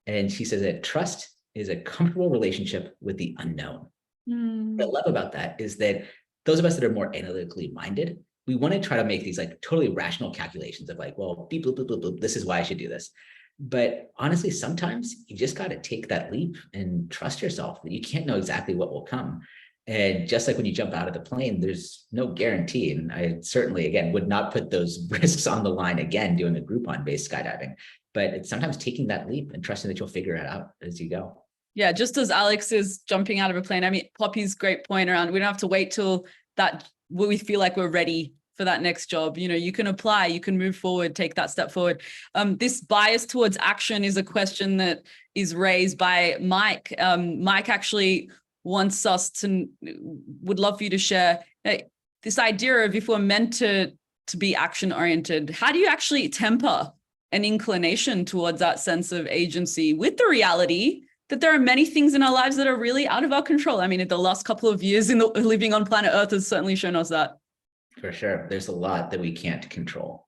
Speaker 2: And she says that trust is a comfortable relationship with the unknown. What I love about that is that those of us that are more analytically minded, we want to try to make these like totally rational calculations of like, well, beep, boop, boop, boop, boop, this is why I should do this. But honestly, sometimes you just got to take that leap and trust yourself that you can't know exactly what will come. And just like when you jump out of the plane, there's no guarantee. And I certainly, again, would not put those risks on the line again, doing a Groupon-based skydiving. But it's sometimes taking that leap and trusting that you'll figure it out as you go.
Speaker 1: Yeah, just as Alex is jumping out of a plane. I mean, Poppy's great point around, we don't have to wait till that we feel like we're ready for that next job. You can apply, you can move forward, take that step forward. This bias towards action is a question that is raised by Mike. Mike actually wants us to, would love for you to share this idea of if we're meant to be action oriented, how do you actually temper an inclination towards that sense of agency with the reality that there are many things in our lives that are really out of our control? I mean, the last couple of years in living on planet Earth has certainly shown us that.
Speaker 2: For sure. There's a lot that we can't control.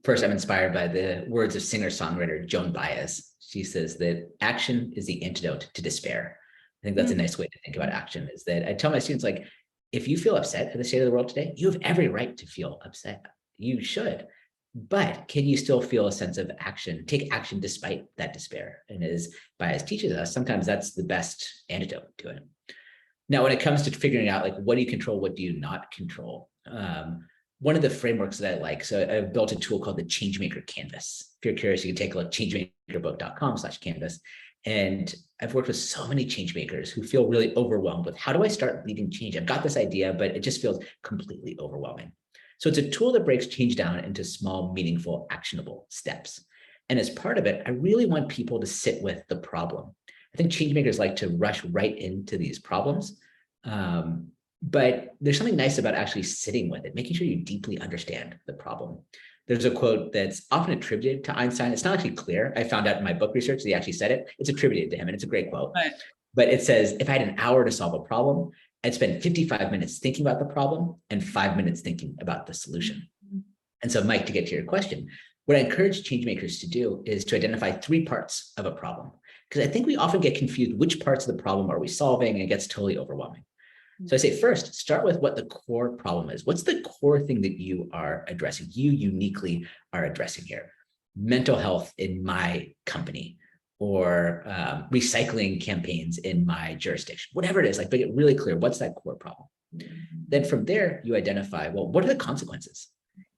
Speaker 2: First, I'm inspired by the words of singer-songwriter Joan Baez. She says that action is the antidote to despair. I think that's a nice way to think about action, is that I tell my students, like, if you feel upset at the state of the world today, you have every right to feel upset. You should. But can you still feel a sense of action, take action despite that despair? And as Baez teaches us, sometimes that's the best antidote to it. Now, when it comes to figuring out, like, what do you control, what do you not control? One of the frameworks that I like, so I've built a tool called the Changemaker Canvas. If you're curious, you can take a look, changemakerbook.com/canvas. And I've worked with so many change makers who feel really overwhelmed with, how do I start leading change? I've got this idea, but it just feels completely overwhelming. So it's a tool that breaks change down into small, meaningful, actionable steps. And as part of it, I really want people to sit with the problem. I think change makers like to rush right into these problems. But there's something nice about actually sitting with it, making sure you deeply understand the problem. There's a quote that's often attributed to Einstein. It's not actually clear. I found out in my book research that he actually said it. It's attributed to him, and it's a great quote. Right. But it says, if I had an hour to solve a problem, I'd spend 55 minutes thinking about the problem and 5 minutes thinking about the solution. And so, Mike, to get to your question, what I encourage change makers to do is to identify 3 parts of a problem. Because I think we often get confused, which parts of the problem are we solving, and it gets totally overwhelming. So I say first, start with what the core problem is. What's the core thing that you are addressing? You uniquely are addressing here. Mental health in my company, or recycling campaigns in my jurisdiction, whatever it is, like make it really clear, what's that core problem? Then from there, you identify, well, what are the consequences?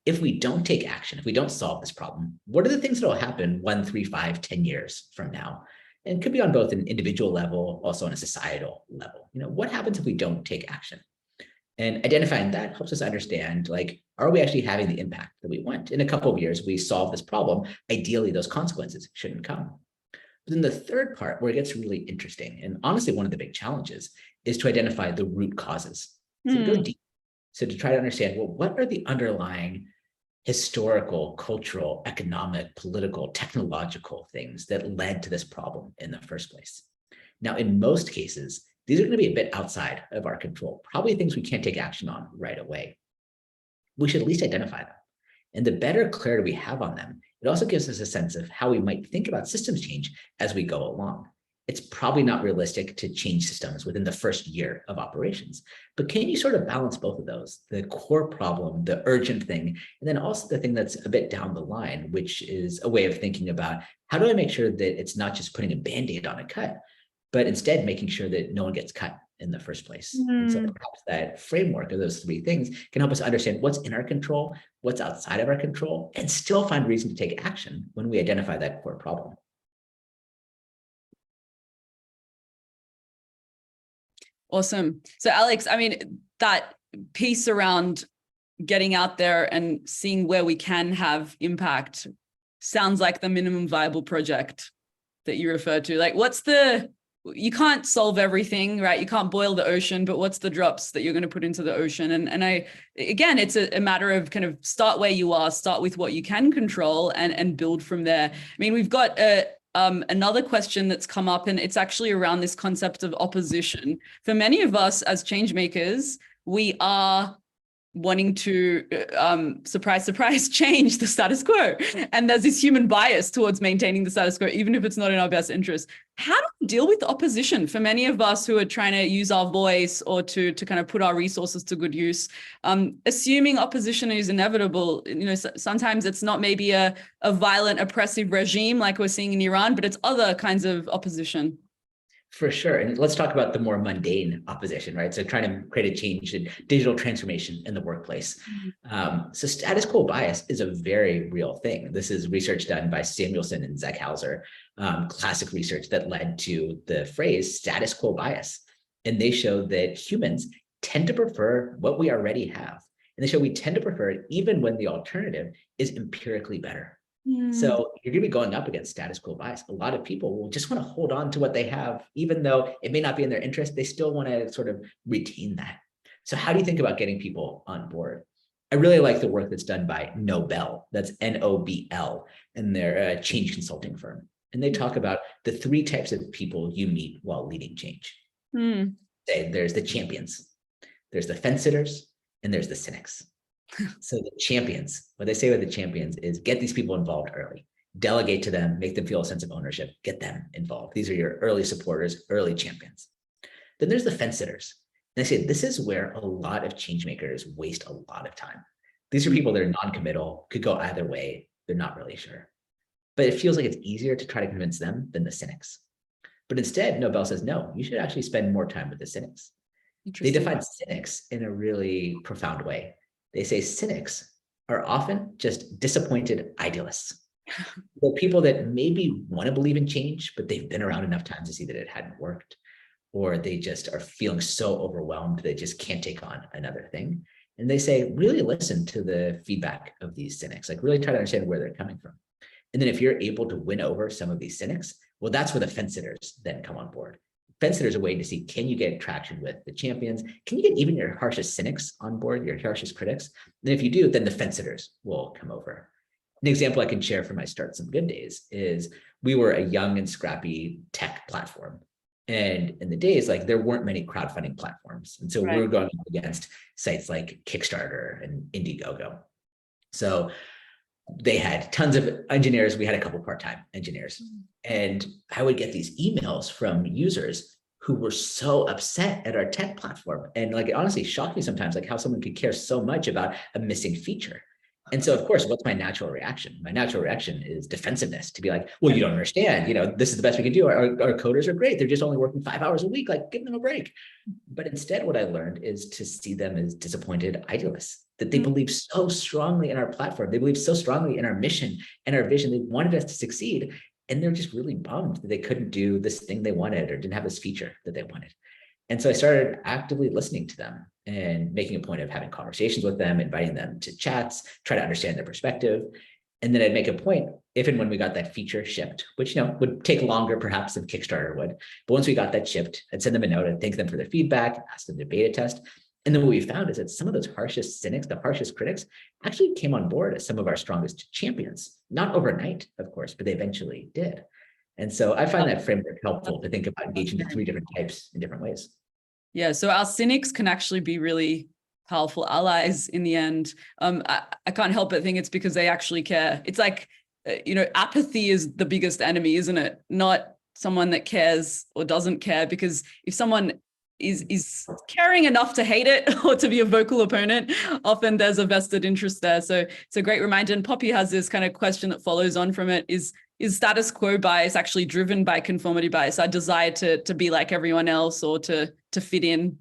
Speaker 2: If we don't take action, if we don't solve this problem, what are the things that will happen 1, 3, 5, 10 years from now? And it could be on both an individual level, also on a societal level. What happens if we don't take action? And identifying that helps us understand, like, are we actually having the impact that we want? In a couple of years, we solve this problem. Ideally, those consequences shouldn't come. But then the third part, where it gets really interesting, and honestly, one of the big challenges, is to identify the root causes. So go deep. So to try to understand, well, what are the underlying historical, cultural, economic, political, technological things that led to this problem in the first place? Now, in most cases, these are going to be a bit outside of our control, probably things we can't take action on right away. We should at least identify them. And the better clarity we have on them, it also gives us a sense of how we might think about systems change as we go along. It's probably not realistic to change systems within the first year of operations, but can you sort of balance both of those, the core problem, the urgent thing, and then also the thing that's a bit down the line, which is a way of thinking about, how do I make sure that it's not just putting a Band-Aid on a cut, but instead making sure that no one gets cut in the first place. And so perhaps that framework of those three things can help us understand what's in our control, what's outside of our control, and still find reason to take action when we identify that core problem.
Speaker 1: Awesome. So Alex, I mean, that piece around getting out there and seeing where we can have impact sounds like the minimum viable project that you referred to. Like, you can't solve everything, right? You can't boil the ocean, but what's the drops that you're going to put into the ocean? And again, it's a matter of kind of start where you are, start with what you can control and build from there. I mean, we've got another question that's come up, and it's actually around this concept of opposition. For many of us as change makers, we are wanting to, surprise, surprise, change the status quo. And there's this human bias towards maintaining the status quo, even if it's not in our best interest. How do we deal with opposition for many of us who are trying to use our voice or to kind of put our resources to good use? Assuming opposition is inevitable, sometimes it's not maybe a violent, oppressive regime like we're seeing in Iran, but it's other kinds of opposition.
Speaker 2: For sure. And let's talk about the more mundane opposition, right? So trying to create a change in digital transformation in the workplace. So status quo bias is a very real thing. This is research done by Samuelson and Zeckhauser, classic research that led to the phrase status quo bias. And they show that humans tend to prefer what we already have. And they show we tend to prefer it even when the alternative is empirically better. So you're going to be going up against status quo bias. A lot of people will just want to hold on to what they have, even though it may not be in their interest. They still want to sort of retain that. So how do you think about getting people on board? I really like the work that's done by Nobel. That's Nobel, and they're a change consulting firm. And they talk about the 3 types of people you meet while leading change. There's the champions, there's the fence-sitters, and there's the cynics. So the champions, what they say with the champions is get these people involved early, delegate to them, make them feel a sense of ownership, get them involved. These are your early supporters, early champions. Then there's the fence sitters. And they say this is where a lot of change makers waste a lot of time. These are people that are non-committal, could go either way. They're not really sure. But it feels like it's easier to try to convince them than the cynics. But instead, Nobel says, no, you should actually spend more time with the cynics. They define cynics in a really profound way. They say cynics are often just disappointed idealists. They're people that maybe want to believe in change, but they've been around enough times to see that it hadn't worked, or they just are feeling so overwhelmed they just can't take on another thing. And they say, really listen to the feedback of these cynics, like really try to understand where they're coming from. And then if you're able to win over some of these cynics, well, that's where the fence sitters then come on board. Fence sitters are a way to see, can you get traction with the champions? Can you get even your harshest cynics on board, your harshest critics? And if you do, then the fence sitters will come over. An example I can share from my Start Some Good days is we were a young and scrappy tech platform. And in the days, like there weren't many crowdfunding platforms. And so we were going up against sites like Kickstarter and Indiegogo. So they had tons of engineers. We had a couple part-time engineers. And I would get these emails from users who were so upset at our tech platform. And like, it honestly shocked me sometimes, like how someone could care so much about a missing feature. And so, of course, what's my natural reaction? My natural reaction is defensiveness, to be like, well, you don't understand, this is the best we can do. Our coders are great. They're just only working 5 hours a week. Like, give them a break. But instead, what I learned is to see them as disappointed idealists, that they believe so strongly in our platform. They believe so strongly in our mission and our vision. They wanted us to succeed. And they're just really bummed that they couldn't do this thing they wanted or didn't have this feature that they wanted. And so I started actively listening to them and making a point of having conversations with them, inviting them to chats, try to understand their perspective. And then I'd make a point, if and when we got that feature shipped, which would take longer perhaps than Kickstarter would. But once we got that shipped, I'd send them a note and thank them for their feedback, ask them to beta test. And then what we found is that some of those harshest cynics, the harshest critics, actually came on board as some of our strongest champions. Not overnight, of course, but they eventually did. And so I find that framework helpful to think about engaging the 3 different types in different ways.
Speaker 1: Yeah, so our cynics can actually be really powerful allies in the end. I can't help but think it's because they actually care. It's like, apathy is the biggest enemy, isn't it? Not someone that cares or doesn't care, because if someone is caring enough to hate it or to be a vocal opponent, often there's a vested interest there. So it's a great reminder. And Poppy has this kind of question that follows on from it: is status quo bias actually driven by conformity bias, our desire to be like everyone else or to fit in?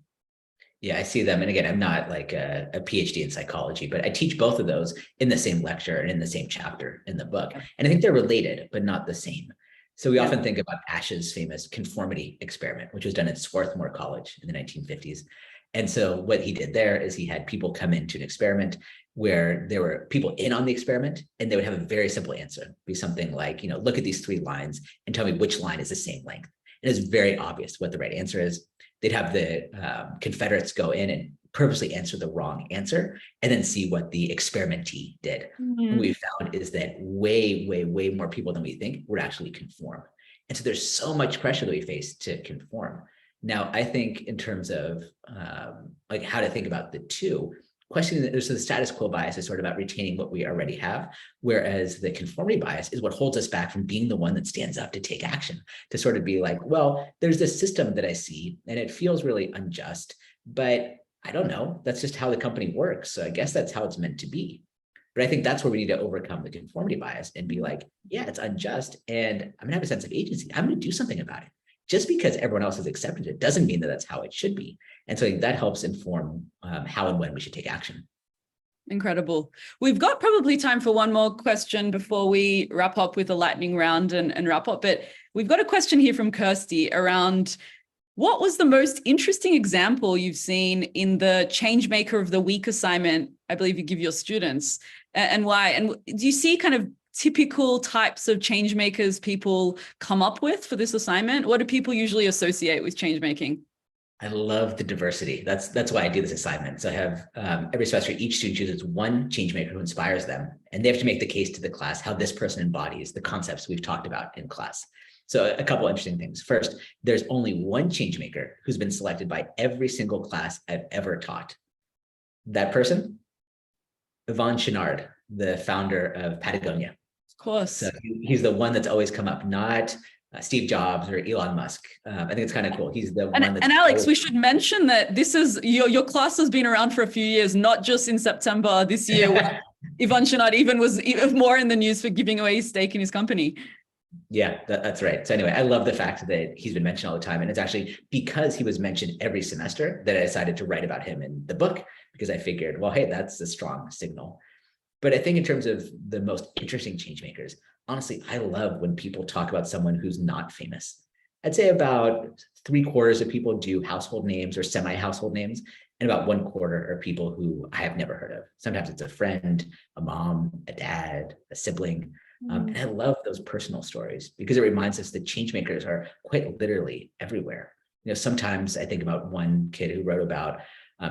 Speaker 2: Yeah, I see them. And again, I'm not like a PhD in psychology, but I teach both of those in the same lecture and in the same chapter in the book. And I think they're related, but not the same. So we often think about Ash's famous conformity experiment, which was done at Swarthmore College in the 1950s. And so what he did there is he had people come into an experiment where there were people in on the experiment, and they would have a very simple answer. It'd be something like, look at these 3 lines and tell me which line is the same length. And it's very obvious what the right answer is. They'd have the Confederates go in and purposely answer the wrong answer and then see what the experimentee did. What we found is that way, way, way more people than we think would actually conform. And so there's so much pressure that we face to conform. Now, I think in terms of like how to think about the two, questioning that there's the status quo bias is sort of about retaining what we already have, whereas the conformity bias is what holds us back from being the one that stands up to take action, to sort of be like, well, there's this system that I see and it feels really unjust, but I don't know, that's just how the company works. So I guess that's how it's meant to be. But I think that's where we need to overcome the conformity bias and be like, yeah, it's unjust and I'm gonna have a sense of agency. I'm gonna do something about it. Just because everyone else has accepted it doesn't mean that that's how it should be. And so that helps inform how and when we should take action.
Speaker 1: Incredible. We've got probably time for one more question before we wrap up with a lightning round and wrap up. But we've got a question here from Kirsty around what was the most interesting example you've seen in the Changemaker of the Week assignment, I believe you give your students, and why? And do you see kind of typical types of change makers people come up with for this assignment? What do people usually associate with change making?
Speaker 2: I love the diversity. That's why I do this assignment. So I have every semester, each student chooses one change maker who inspires them, and they have to make the case to the class how this person embodies the concepts we've talked about in class. So a couple interesting things. First, there's only one change maker who's been selected by every single class I've ever taught. That person, Yvon Chouinard, the founder of Patagonia.
Speaker 1: Of course.
Speaker 2: So he's the one that's always come up, not Steve Jobs or Elon Musk. I think it's kind of cool. He's the one that's—
Speaker 1: And Alex, we should mention that this is your class has been around for a few years, not just in September this year. Yvon Chouinard even was more in the news for giving away his stake in his company.
Speaker 2: Yeah, that's right. So anyway, I love the fact that he's been mentioned all the time. And it's actually because he was mentioned every semester that I decided to write about him in the book, because I figured, well, hey, that's a strong signal. But I think in terms of the most interesting change makers, honestly, I love when people talk about someone who's not famous. I'd say about 3/4 of people do household names or semi-household names, and about 1/4 are people who I have never heard of. Sometimes it's a friend, a mom, a dad, a sibling. And I love those personal stories because it reminds us that change makers are quite literally everywhere. Sometimes I think about one kid who wrote about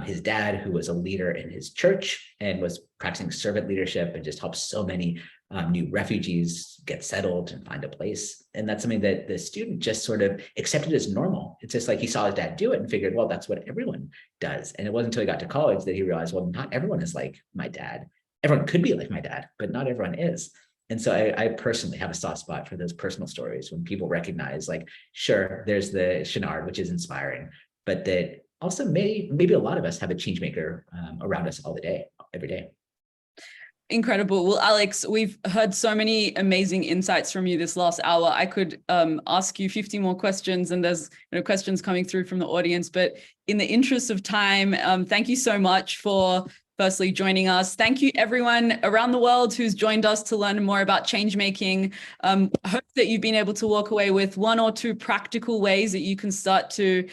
Speaker 2: his dad, who was a leader in his church and was practicing servant leadership and just helped so many new refugees get settled and find a place. And that's something that the student just sort of accepted as normal. It's just like he saw his dad do it and figured, well, that's what everyone does. And it wasn't until he got to college that he realized, well, not everyone is like my dad. Everyone could be like my dad, but not everyone is. And so I personally have a soft spot for those personal stories when people recognize, like, sure, there's the Chenard, which is inspiring, but that also maybe a lot of us have a change maker around us all the day, every day.
Speaker 1: Incredible. Well, Alex, we've heard so many amazing insights from you this last hour. I could ask you 50 more questions, and there's questions coming through from the audience. But in the interest of time, thank you so much for firstly joining us. Thank you everyone around the world who's joined us to learn more about change making. I hope that you've been able to walk away with 1 or 2 practical ways that you can start to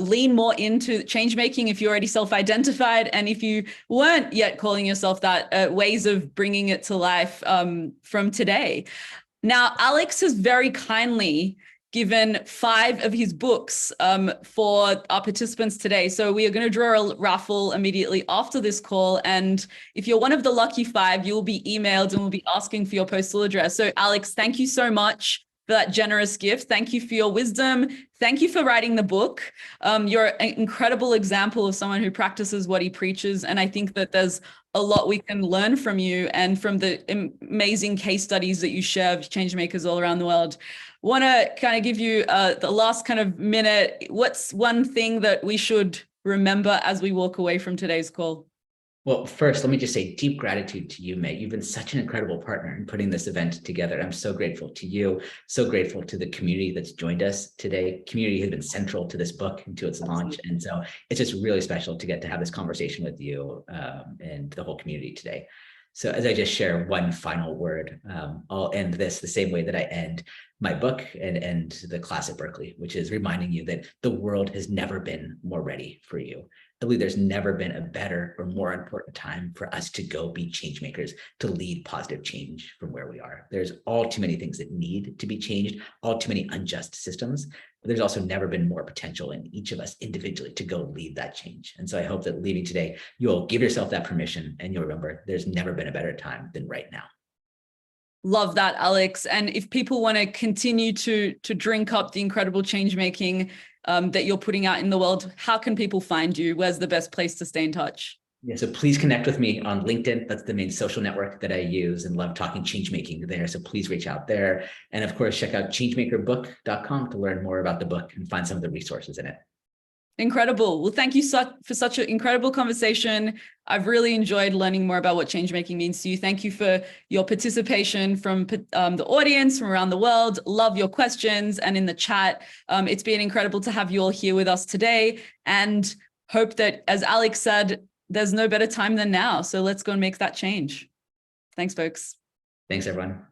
Speaker 1: lean more into change making if you're already self-identified, and if you weren't yet calling yourself that, ways of bringing it to life from today. Now, Alex has very kindly given 5 of his books for our participants today. So we are going to draw a raffle immediately after this call. And if you're one of the lucky 5, you'll be emailed and we'll be asking for your postal address. So Alex, thank you so much for that generous gift. Thank you for your wisdom. Thank you for writing the book. You're an incredible example of someone who practices what he preaches. And I think that there's a lot we can learn from you and from the amazing case studies that you share of change makers all around the world. Want to kind of give you the last kind of minute. What's one thing that we should remember as we walk away from today's call?
Speaker 2: Well, first, let me just say deep gratitude to you, May. You've been such an incredible partner in putting this event together. I'm so grateful to you, so grateful to the community that's joined us today. Community has been central to this book and to its launch. And so it's just really special to get to have this conversation with you and the whole community today. So as I just share one final word, I'll end this the same way that I end my book and the class at Berkeley, which is reminding you that the world has never been more ready for you. I believe there's never been a better or more important time for us to go be change makers, to lead positive change from where we are. There's all too many things that need to be changed, all too many unjust systems, but there's also never been more potential in each of us individually to go lead that change. And so I hope that leaving today, you'll give yourself that permission and you'll remember there's never been a better time than right now.
Speaker 1: Love that, Alex. And if people want to continue to drink up the incredible change making that you're putting out in the world, how can people find you? Where's the best place to stay in touch?
Speaker 2: Yeah, so please connect with me on LinkedIn. That's the main social network that I use and love talking change making there. So please reach out there. And of course, check out changemakerbook.com to learn more about the book and find some of the resources in it.
Speaker 1: Incredible. Well, thank you for such an incredible conversation. I've really enjoyed learning more about what change making means to you. Thank you for your participation from the audience from around the world. Love your questions and in the chat. It's been incredible to have you all here with us today, and hope that, as Alex said, there's no better time than now. So let's go and make that change. Thanks, folks.
Speaker 2: Thanks, everyone.